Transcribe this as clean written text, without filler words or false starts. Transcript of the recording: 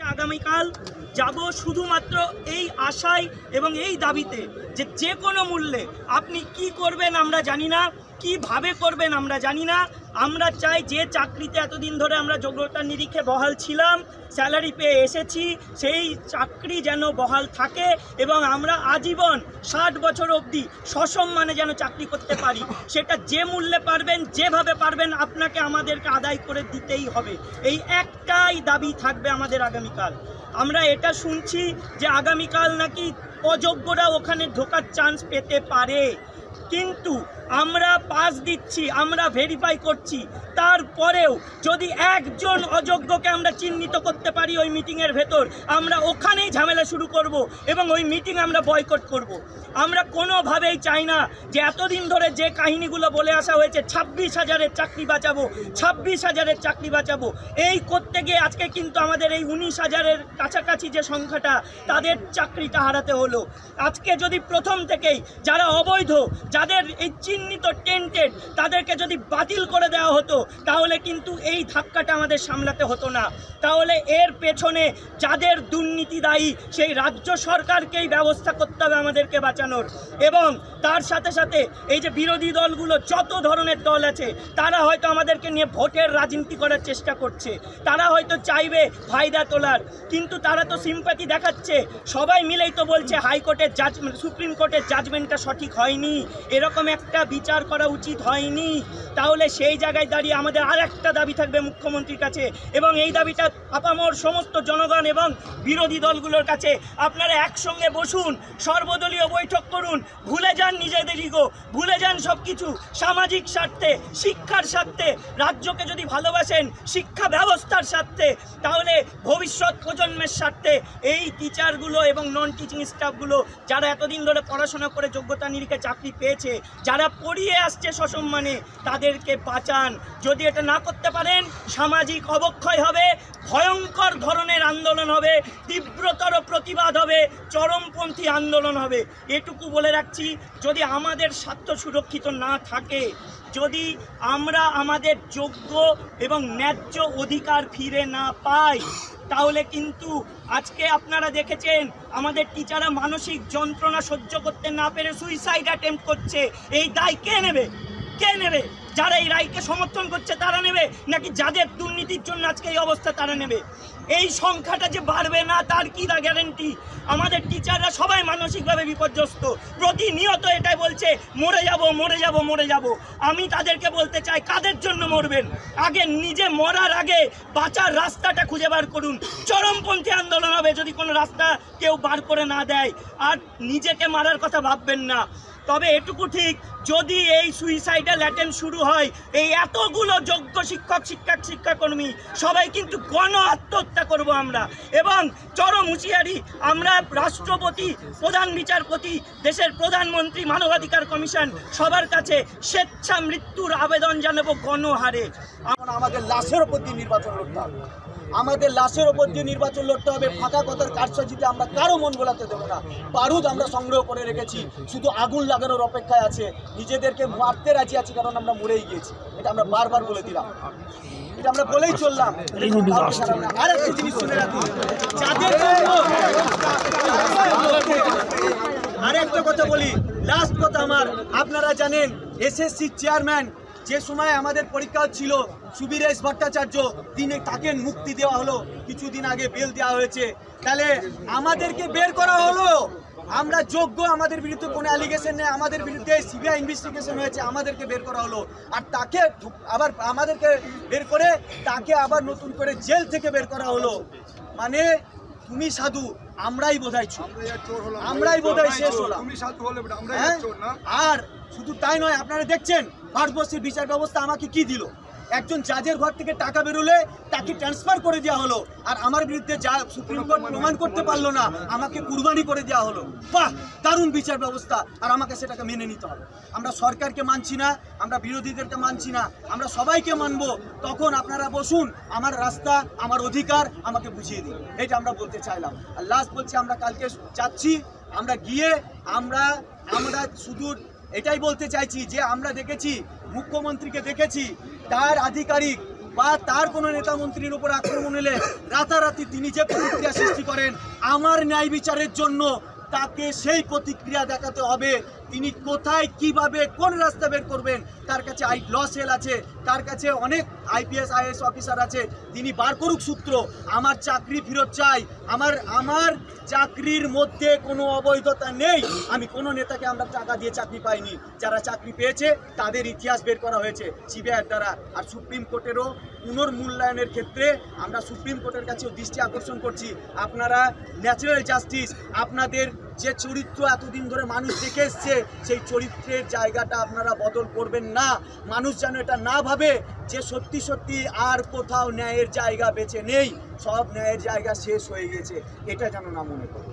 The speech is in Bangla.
আগামীকাল যাব শুধুমাত্র এই আশায় এবং এই দাবিতে যে কোনো মূল্যে আপনি কি করবেন আমরা জানি না, কিভাবে করবেন আমরা জানি না। আমরা চাই যে চাকরিতে এতদিন ধরে আমরা যোগ্যতার নিরিখে বহাল ছিলাম, স্যালারি পেয়ে এসেছি, সেই চাকরি যেন বহাল থাকে এবং আমরা আজীবন 60 বছর অবধি সসম্মানে যেন চাকরি করতে পারি। সেটা যে মূল্যে পারবেন, যেভাবে পারবেন, আপনাকে আমাদেরকে আদায় করে দিতেই হবে। এই একটাই দাবি থাকবে আমাদের আগামীকাল। আমরা এটা শুনছি যে আগামীকাল নাকি অযোগ্যরা ওখানে ঢোকার চান্স পেতে পারে, কিন্তু আমরা পাস দিচ্ছি, আমরা ভেরিফাই করছি, তারপরেও যদি একজন অযোগ্যকে আমরা চিহ্নিত করতে পারি ওই মিটিংয়ের ভেতর, আমরা ওখানেই ঝামেলা শুরু করব এবং ওই মিটিং আমরা বয়কট করব। আমরা কোনোভাবেই চাই না যে এতদিন ধরে যে কাহিনীগুলো বলে আসা হয়েছে 26,000-এর চাকরি বাঁচাবো, 26,000-এর চাকরি বাঁচাবো, এই করতে গিয়ে আজকে কিন্তু আমাদের এই 19,000-এর কাছাকাছি যে সংখ্যাটা, তাদের চাকরিটা হারাতে হলো। আজকে যদি প্রথম থেকেই যারা অবৈধ, যাদের এই চিহ্নিত টেন্টেড, তাদেরকে যদি বাতিল করে দেওয়া হতো, তাহলে কিন্তু এই ধাক্কাটা আমাদের সামলাতে হতো না। তাহলে এর পেছনে যাদের দুর্নীতি দায়ী, সেই রাজ্য সরকারকেই ব্যবস্থা করতে হবে আমাদেরকে বাঁচানোর। এবং তার সাথে সাথে এই যে বিরোধী দলগুলো, যত ধরনের দল আছে, তারা হয়তো আমাদেরকে নিয়ে ভোটের রাজনীতি করার চেষ্টা করছে, তারা হয়তো চাইবে ফায়দা তোলার, কিন্তু তারা তো সিম্প্যাথি দেখাচ্ছে। সবাই মিলেই তো বলছে হাইকোর্টের জাজমেন্ট, সুপ্রিম কোর্টের জাজমেন্টটা সঠিক হয়নি, এরকম একটা বিচার করা উচিত হয়নি। তাহলে সেই জায়গায় দাঁড়িয়ে আমাদের আর একটা দাবি থাকবে মুখ্যমন্ত্রীর কাছে, এবং এই দাবিটা আপামর সমস্ত জনগণ এবং বিরোধী দলগুলোর কাছে। আপনারা একসঙ্গে বসুন, সর্বদলীয় বৈঠক করুন, ভুলে যান নিজেদের ইগো, ভুলে যান সব কিছু। সামাজিক স্বার্থে, শিক্ষার স্বার্থে, রাজ্যকে যদি ভালোবাসেন, শিক্ষা ব্যবস্থার স্বার্থে, তাহলে ভবিষ্যৎ প্রজন্মের স্বার্থে এই টিচারগুলো এবং নন টিচিং স্টাফগুলো, যারা এতদিন ধরে পড়াশোনা করে যোগ্যতা নিরিখে চাকরি পেয়েছে, যারা পড়িয়ে আসছে সসম্মানে, তাদেরকে বাঁচান। যদি এটা না করতে পারেন, সামাজিক অবক্ষয় হবে, ভয়ঙ্কর ধরনের আন্দোলন হবে, তীব্রতর প্রতিবাদ হবে, চরমপন্থী আন্দোলন হবে। এটুকু বলে রাখছি, যদি আমাদের স্বার্থ সুরক্ষিত না থাকে, যদি আমরা আমাদের যোগ্য এবং ন্যায্য অধিকার ফিরে না পাই, তাহলে কিন্তু আজকে আপনারা দেখেছেন আমাদের টিচাররা মানসিক যন্ত্রণা সহ্য করতে না পেরে সুইসাইড অ্যাটেম্প্ট করছে। এই দায় কে নেবে? কে নেবে? যারা এই রায়কে সমর্থন করছে তারা নেবে, নাকি যাদের দুর্নীতির জন্য আজকে এই অবস্থা তারা নেবে? এই সংখ্যাটা যে বাড়বে না, তার কি গ্যারেন্টি? আমাদের টিচাররা সবাই মানসিকভাবে বিপর্যস্ত, প্রতিনিয়ত এটাই বলছে মরে যাব, মরে যাব, মরে যাব। আমি তাদেরকে বলতে চাই, কাদের জন্য মরবেন? আগে নিজে মরার আগে বাঁচার রাস্তাটা খুঁজে বার করুন। চরমপন্থী আন্দোলন হবে যদি কোনো রাস্তা কেউ বার করে না দেয়। আর নিজেকে মারার কথা ভাববেন না। তবে এটুকু ঠিক, যদি এই সুইসাইডাল অ্যাটেম্প শুরু হয়, এই এতগুলো যোগ্য শিক্ষক, শিক্ষাকর্মী সবাই কিন্তু গণ আত্মহত্যা করব আমরা। এবং চরম হুঁশিয়ারি, আমরা রাষ্ট্রপতি, প্রধান বিচারপতি, দেশের প্রধানমন্ত্রী, মানবাধিকার কমিশন, সবার কাছে স্বেচ্ছা মৃত্যুর আবেদন জানাবো গণহারে। আমাদের লাশের ওপর দিয়ে নির্বাচন লড়তে হবে, আমাদের লাশের ওপর দিয়ে নির্বাচন লড়তে হবে। ফাঁকা কথার কারসাজিতে আমরা কারো মন গোলাতে দেবো না। বারুদ আমরা সংগ্রহ করে রেখেছি, শুধু আগুন লাগানোর অপেক্ষায় আছে। নিজেদেরকে মারতে রাজি আছি, কারণ আমরা মরেই গিয়েছি। এটা আমরা বারবার বলে দিলাম, এটা আমরা বলেই চললাম। আর একটা জিনিস শুনে রাখুন, যাদের আর একটা কথা বলি, লাস্ট কথা আমার, আপনারা জানেন এসএসসি চেয়ারম্যান যে সময় আমাদের পরীক্ষা ছিল, সুবীরেশ ভট্টাচার্য, তাকে মুক্তি দেওয়া হলো, কিছুদিন আগে বেল দেওয়া হয়েছে। তাহলে আমাদেরকে বের করা হলো, আমরা যোগ্য, আমাদের বিরুদ্ধে কোনো অ্যালিগেশন নেই, আমাদের বিরুদ্ধে সিবিআই ইনভেস্টিগেশন হয়েছে, আমাদেরকে বের করা হলো। আর তাকে আবার আমাদেরকে বের করে তাকে আবার নতুন করে জেল থেকে বের করা হলো। মানে তুমি সাধু, আমরাই বোধহয় আমরাই বোধহয় শেষ হলাম। আর শুধু তাই নয়, আপনারা দেখছেন ভারতবর্ষের বিচার ব্যবস্থা আমাকে কি দিল। একজন জাজের ঘর থেকে টাকা বেরোলে তাকে ট্রান্সফার করে দেওয়া হলো, আর আমার বিরুদ্ধে যা সুপ্রিম কোর্ট প্রমাণ করতে পারলো না, আমাকে কুরবানি করে দেওয়া হলো। বাহ, দারুণ বিচার ব্যবস্থা, আর আমাকে সেটাকে মেনে নিতে হবে। আমরা সরকারকে মানছি না, আমরা বিরোধীদেরকে মানছি না, আমরা সবাইকে মানবো। তখন আপনারা বসুন, আমার রাস্তা, আমার অধিকার আমাকে বুঝিয়ে দিন, এটা আমরা বলতে চাইলাম। আর লাস্ট বলছি, আমরা কালকে যাচ্ছি, আমরা গিয়ে আমরা শুধু এটাই বলতে চাইছি যে আমরা দেখেছি, মুখ্যমন্ত্রীকে দেখেছি, তার আধিকারিক বা তার কোনো নেতা মন্ত্রীর উপর আক্রমণ এলে রাতারাতি তিনি যে প্রতিক্রিয়া সৃষ্টি করেন, আমার ন্যায় বিচারের জন্য তাকে সেই প্রতিক্রিয়া দেখাতে হবে। তিনি কোথায় কিভাবে কোন রাস্তা বের করবেন, তার কাছে ল সেল আছে, তার কাছে অনেক IPS IAS অফিসার আছে, তিনি বার করুক সূত্র। আমার চাকরি ফেরত চাই, আমার চাকরির মধ্যে কোনো অবৈধতা নেই। আমি কোনো নেতাকে আমরা টাকা দিয়ে চাকরি পাইনি, যারা চাকরি পেয়েছে তাদের ইতিহাস বের করা হয়েছে CBI দ্বারা। আর সুপ্রিম কোর্টেরও পুনর্মূল্যায়নের ক্ষেত্রে আমরা সুপ্রিম কোর্টের কাছেও দৃষ্টি আকর্ষণ করছি, আপনারা ন্যাচারাল জাস্টিস, আপনাদের যে চরিত্র এতদিন ধরে মানুষ দেখে এসছে, সেই চরিত্রের জায়গাটা আপনারা বদল করবেন না। মানুষ যেন এটা না ভাবে যে সত্যি সত্যি আর কোথাও ন্যায়ের জায়গা বেঁচে নেই, সব ন্যায়ের জায়গা শেষ হয়ে গেছে, এটা যেন না মনে করে।